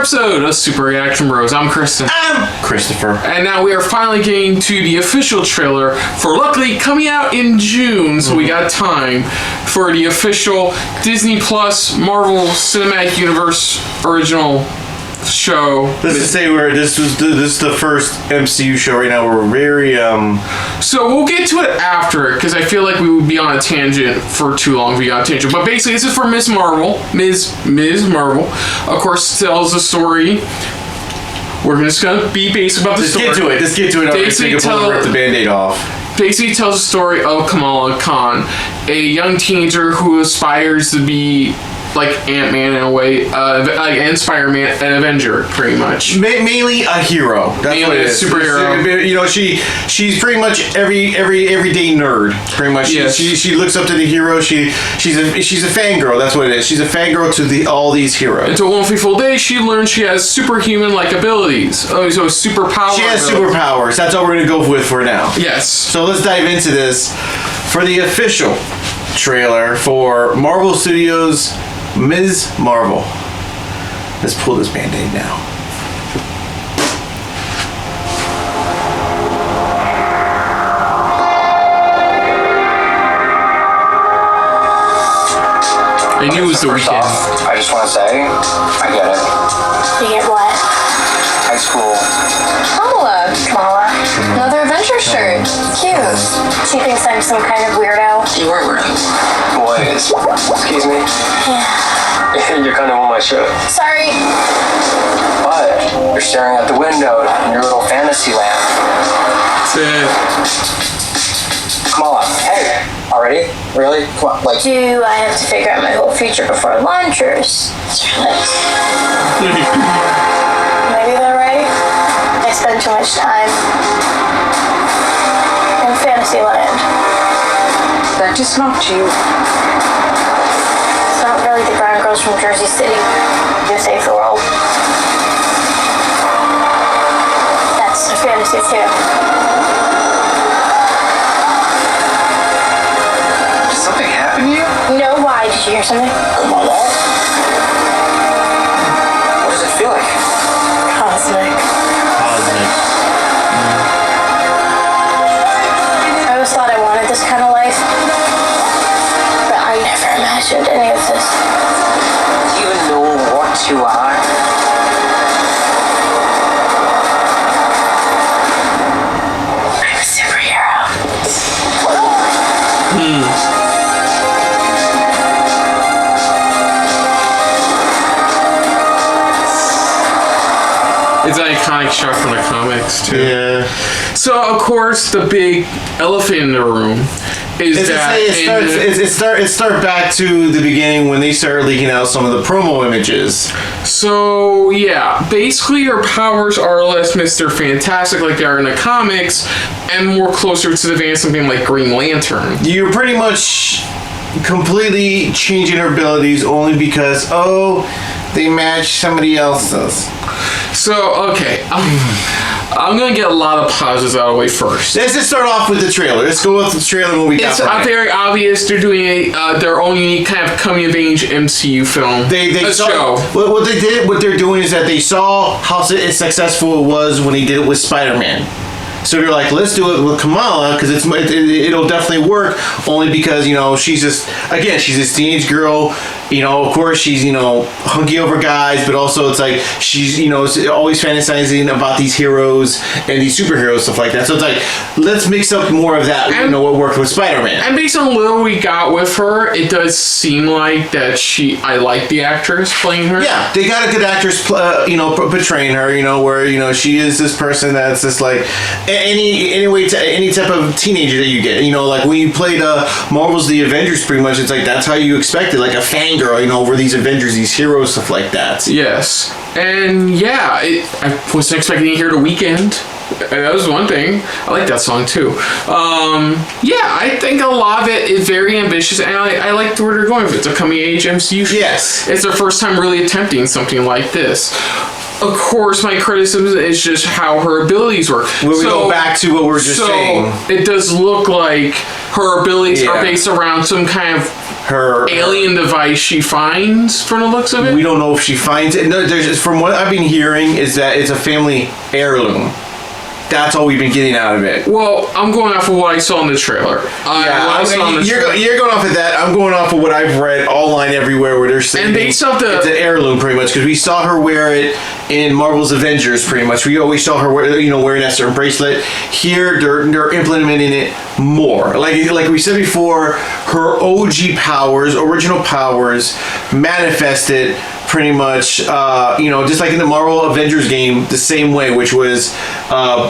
episode of Super Reaction Bros. I'm Kristen. I'm Christopher. And now we are finally getting to the official trailer for, luckily, coming out in June, so we got time for the official Disney Plus Marvel Cinematic Universe original show. Let's just say this is the first MCU show right now. We're very So we'll get to it after it because I feel like we would be on a tangent for too long if we got a tangent. But basically, this is for Ms. Marvel. Ms. Marvel, of course, tells the story. We're just gonna be basic about the story. Just get to it. Basically, rip the Band-Aid off. Basically, tells the story of Kamala Khan, a young teenager who aspires to be like Ant-Man in a way, and Spider-Man, an Avenger, pretty much. Mainly a hero. That's what it is. Superhero. You know, she's pretty much everyday nerd. Pretty much. Yes. She looks up to the hero. She's a fangirl. That's what it is. She's a fangirl to all these heroes. Until one fateful day, she learns she has superhuman-like abilities. Oh, so superpower. She has superpowers. That's all we're gonna go with for now. Yes. So let's dive into this for the official trailer for Marvel Studios' Ms. Marvel. Let's pull this Band-Aid now. I knew it was the weekend. I just want to say, I get it. You get what? High school. Kamala. Another adventure shirt. Cute. She thinks I'm some kind of weirdo. You are weird. Boys. Excuse me? Yeah. You're kind of on my shirt. Sorry. But you're staring out the window in your little fantasy land. Kamala, hey. Already? Really? Come on, like... Do I have to figure out my whole future before lunch, or is maybe they're right? I spend too much time in fantasy land. That just knocked you. It's not really the brown girls from Jersey City who save the world. That's a fantasy too. Did something happen to you? You know why? Did you hear something? Kamala? What does it feel like? Cosmic. I always thought I wanted this kind of life, but I never imagined any of this. Do you even know what you are? I'm a superhero. It's an iconic shot from the comics, too. Yeah. So, of course, the big elephant in the room is It start back to the beginning when they started leaking out some of the promo images. So, yeah, basically her powers are less Mr. Fantastic like they are in the comics, and more closer to the van something like Green Lantern. You're pretty much completely changing her abilities only because, they match somebody else's. So, okay, I'm going to get a lot of pauses out of the way first. Let's just start off with the trailer. Let's go with the trailer and what we got. It's very obvious they're doing their own unique kind of coming-of-age MCU film. They saw, show. What they're doing is that they saw how successful it was when he did it with Spider-Man. So they're like, let's do it with Kamala because it'll definitely work. Only because she's just she's this teenage girl. Of course she's hunky over guys, but also it's like she's always fantasizing about these heroes and these superheroes, stuff like that. So it's like, let's mix up more of that. And, what worked with Spider-Man. And based on little we got with her, it does seem like that I like the actress playing her. Yeah, they got a good actress, portraying her. Where she is this person that's just like any type of teenager that you get. Like when you played Marvel's The Avengers, pretty much it's like that's how you expect it, like a fangirl. Over these Avengers, these heroes, stuff like that. Yes, and yeah, I wasn't expecting to hear The Weeknd. That was one thing. I like that song too. Yeah, I think a lot of it is very ambitious, and I like where they're going with it. It's a coming-age MCU show. Yes, it's their first time really attempting something like this. Of course, my criticism is just how her abilities work. We go back to what we were just saying. It does look like her abilities are based around some kind of her alien device she finds from the looks of it. We don't know if she finds it. No, from what I've been hearing is that it's a family heirloom. That's all we've been getting out of it. Well, I'm going off of what I saw in the trailer. You're going off of that. I'm going off of what I've read online everywhere where they're saying based off it's an heirloom pretty much because we saw her wear it in Marvel's Avengers pretty much. We always saw her wearing that certain bracelet. Here they're implementing it more. Like we said before, her OG powers, original powers, manifested pretty much, just like in the Marvel Avengers game, the same way, which was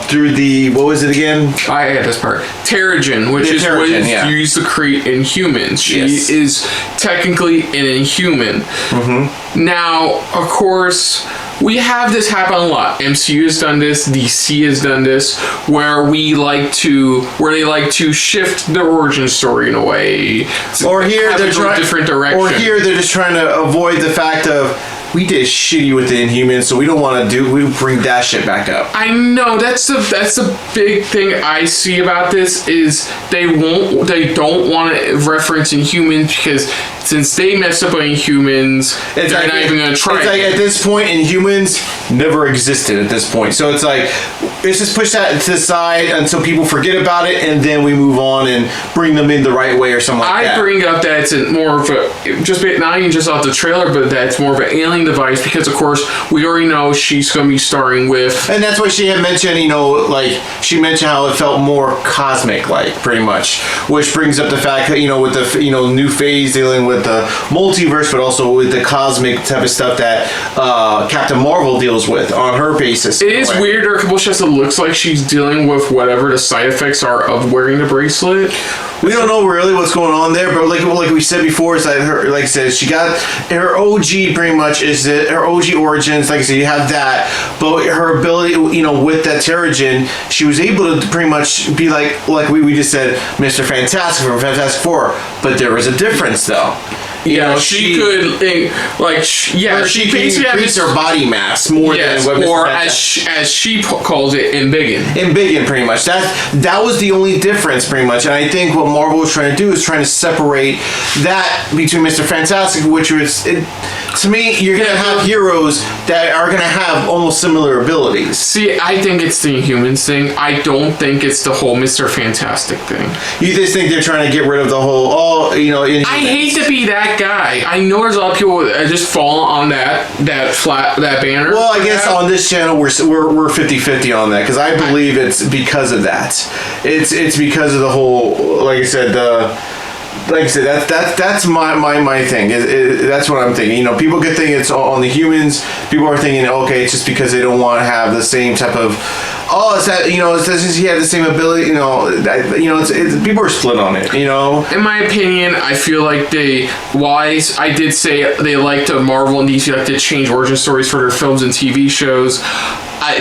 through the, what was it again? I had this part. Terrigen, which is what is used to create Inhumans. She is technically an Inhuman. Mm-hmm. Now, of course, we have this happen a lot. MCU has done this, DC has done this, where they like to shift the origin story in a way. Or here they're trying different direction. Or here they're just trying to avoid the fact of we did shitty with the Inhumans, so we don't bring that shit back up. I know that's the big thing I see about this is they don't want to reference Inhumans because since they messed up on Inhumans, they're not even gonna try. It's like at this point, Inhumans never existed at this point, so it's like let's just push that to the side until people forget about it, and then we move on and bring them in the right way or something like that. I bring up that it's more of a not even just off the trailer, but that's more of an alien device because of course we already know she's going to be starring with, and that's what she had mentioned. She mentioned how it felt more cosmic, like pretty much, which brings up the fact that with the new phase dealing with the multiverse, but also with the cosmic type of stuff that Captain Marvel deals with on her basis. It is weird. There are a couple shots that looks like she's dealing with whatever the side effects are of wearing the bracelet. We don't know really what's going on there, but like we said before, is that her, like I said, she got her OG pretty much is that her OG origins. Like I said, you have that, but her ability, with that Terrigen, she was able to pretty much be like we just said, Mr. Fantastic from Fantastic Four. But there was a difference though. She could she basically increase her body mass more than what Mr. or as she calls it, embiggen pretty much. That was the only difference pretty much, and I think what Marvel was trying to do is trying to separate that between Mr. Fantastic, which was to me, you're gonna have heroes that are gonna have almost similar abilities. See, I think it's the Inhumans thing. I don't think it's the whole Mr. Fantastic thing. You just think they're trying to get rid of the whole I hate to be that guy. I know there's a lot of people that just fall on that banner. Well, I guess on this channel we're 50-50 on that because I believe it's because of that. It's because of the whole, like I said, that's my thing. That's what I'm thinking. People could think it's on the humans. People are thinking, okay, it's just because they don't want to have the same type of. Oh, it's that since he had the same ability. People are split on it. In my opinion, I feel like I did say they like to Marvel and DC like to change origin stories for their films and TV shows.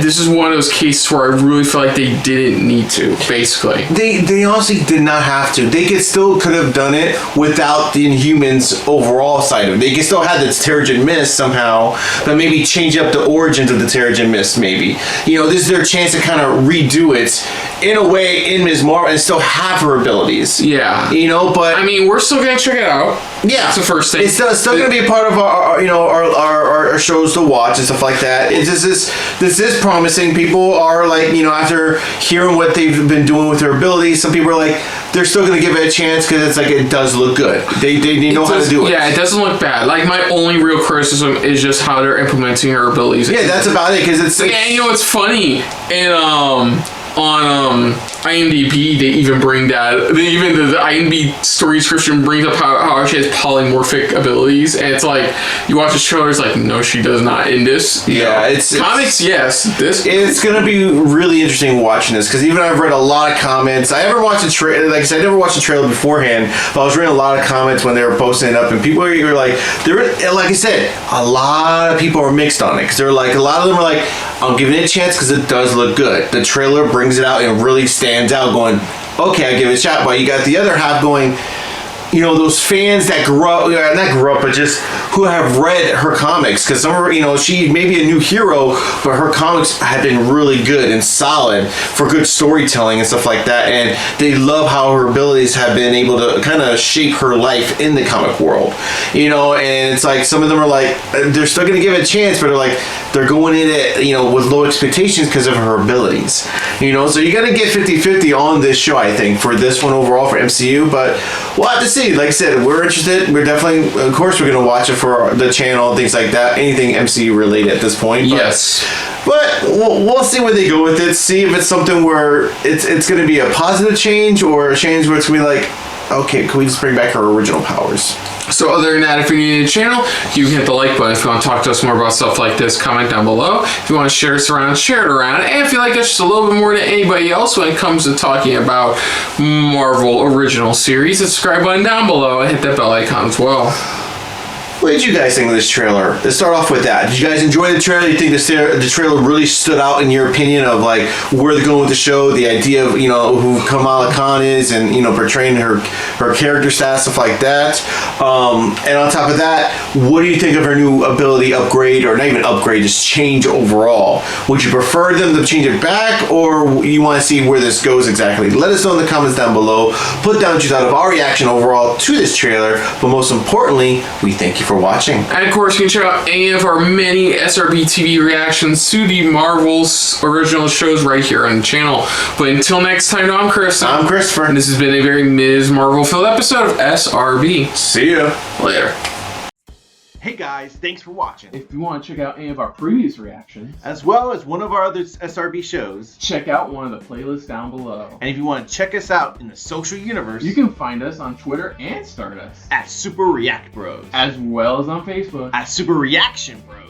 This is one of those cases where I really feel like they didn't need to, basically. They honestly did not have to. They could have done it without the Inhumans overall side of it. They could still have the Terrigen Mist somehow, but maybe change up the origins of the Terrigen Mist, maybe. This is their chance to kind of redo it in a way in Ms. Marvel and still have her abilities. Yeah. But... I mean, we're still going to check it out. Yeah. That's the first thing. It's still going to be a part of our shows to watch and stuff like that. This is promising. People are after hearing what they've been doing with their abilities, some people are like, they're still going to give it a chance because it does look good. They know how to do it. Yeah, it doesn't look bad. My only real criticism is just how they're implementing her abilities. Yeah, that's about it because it's. Yeah, it's funny on IMDb they even bring that. Even the IMDb story description brings up how she has polymorphic abilities, and it's like you watch the trailer, it's like no, she does not in this. It's comics. Yes, this. It's gonna be really interesting watching this because even I've read a lot of comments. I haven't watched the trailer. Like I said, I never watched the trailer beforehand, but I was reading a lot of comments when they were posting it up, and people were like, like I said, a lot of people are mixed on it because they're like, a lot of them are like, I'm giving it a chance because it does look good. The trailer brings it out and really stands out, going, okay, I give it a shot. But you got the other half going, those fans that not grew up, but just who have read her comics. Because some of her, she may be a new hero, but her comics have been really good and solid for good storytelling and stuff like that. And they love how her abilities have been able to kind of shape her life in the comic world. And it's like some of them are like, they're still going to give it a chance, but they're going in it, with low expectations because of her abilities. So you got to get 50-50 on this show, I think, for this one overall for MCU. But we'll have to see. Like I said, we're interested. We're definitely, of course, we're going to watch it for the channel, things like that. Anything MCU related at this point. Yes. But we'll see where they go with it. See if it's something where it's going to be a positive change or a change where it's going to be like, okay, can we just bring back her original powers? So other than that, if you're new to the channel, you can hit the like button. If you want to talk to us more about stuff like this, comment down below. If you want to share us around, share it around. And if you like us just a little bit more than anybody else when it comes to talking about Marvel original series, the subscribe button down below and hit that bell icon as well. What did you guys think of this trailer? Let's start off with that. Did you guys enjoy the trailer? Do you think the trailer really stood out in your opinion of like where they're going with the show, the idea of who Kamala Khan is, and portraying her character stats, stuff like that. And on top of that, what do you think of her new ability upgrade, or not even upgrade, just change overall? Would you prefer them to change it back, or you want to see where this goes exactly? Let us know in the comments down below. Put down what you thought of our reaction overall to this trailer, but most importantly, we thank you for watching. And of course, you can check out any of our many SRB TV reactions to the Marvel's original shows right here on the channel. But until next time, I'm Chris. I'm Christopher. And this has been a very Ms. Marvel-filled episode of SRB. See ya. Later. Hey guys, thanks for watching. If you want to check out any of our previous reactions, As well as one of our other SRB shows. check out one of the playlists down below. And if you want to check us out in the social universe, You can find us on Twitter and Stardust, at Super React Bros. as well as on Facebook. At Super Reaction Bros.